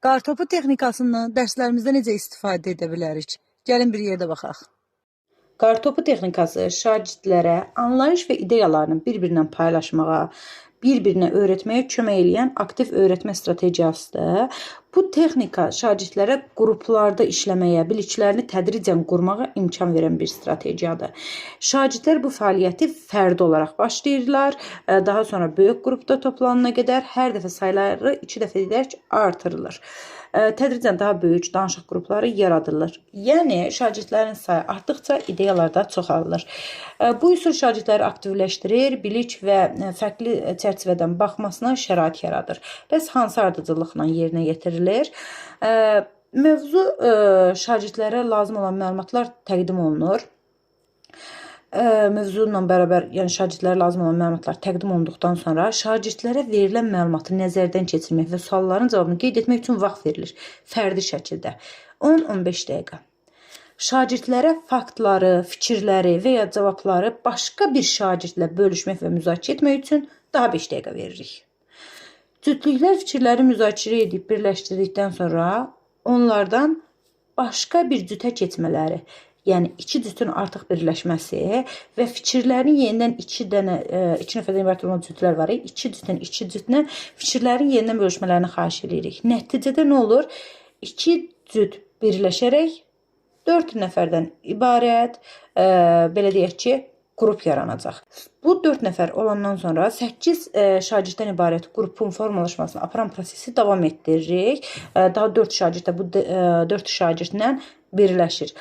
Qartopu texnikasından dərslərimizdə necə istifadə edə bilərik? Gəlin bir yerdə baxaq. Qartopu texnikası şagirdlərə anlayış və ideyalarını bir-birinə paylaşmağa, bir-birinə öyrətməyə kömək edən aktiv öyrətmə strategiyasıdır. Bu texnika şagirdlərə qruplarda işləməyə, biliklərini tədricən qurmağa imkan verən bir strategiyadır. Şagirdlər bu fəaliyyəti fərdi olaraq başlayırlar, daha sonra böyük qrupda toplanana qədər hər dəfə sayıları 2 dəfə edərək artırılır. Tədricən daha böyük danışıq qrupları yaradılır. Yəni, şagirdlərin sayı artdıqca ideyalar da çoxalır. Bu üsul şagirdləri aktivləşdirir, bilik və fərqli çərçivədən baxmasına şərait yaradır. Bəs hansı ardıcıllıqla yerinə yetirilir? Mövzu şagirdlərə lazım olan məlumatlar təqdim olunur. Mövzu ilə bərabər, yəni şagirdlərə lazım olan məlumatlar təqdim olunduqdan sonra şagirdlərə verilən məlumatı nəzərdən keçirmək və sualların cavabını qeyd etmək üçün vaxt verilir. Fərdi şəkildə 10-15 dəqiqə. Şagirdlərə faktları, fikirləri və ya cavabları başqa bir şagirdlə bölüşmək və müzakirə etmək üçün daha 5 dəqiqə veririk. Cütlüklər fikirləri müzakirə edib birləşdirdikdən sonra onlardan başqa bir cütə keçmələri, yəni 2 cütün artıq birləşməsi və fikirlərin yenidən 2 nəfərdən ibarət olan cütlər var. 2 cütlə fikirlərin yenidən bölüşmələrini xahiş edirik. Nəticədə nə olur? 2 cüt birləşərək 4 nəfərdən ibarət, belə deyək ki, qrup yaranacaq. Bu 4 nəfər olandan sonra 8 şagirddən ibarət qrupun formalaşmasını aparan prosesi davam etdiririk. Daha 4 şagird də bu 4 şagirdlə birləşir.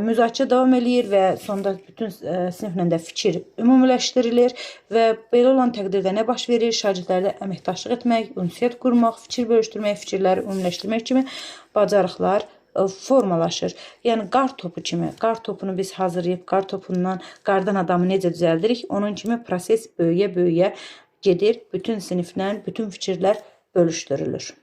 Müzakirə davam eləyir və sonda bütün siniflə də fikir ümumiləşdirilir və belə olan təqdirdə nə baş verir? Şagirdlərdə əməkdaşlıq etmək, ünsiyyət qurmaq, fikir bölüşdürmək, fikirləri ümumiləşdirmək kimi bacarıqlar formalaşır. Yəni qar topu kimi, qar topunu biz hazırlayıb qar topundan qardan adamı necə düzəldirik? Onun kimi proses böyüyə-böyüyə gedir. Bütün siniflə bütün fikirlər bölüşdürülür.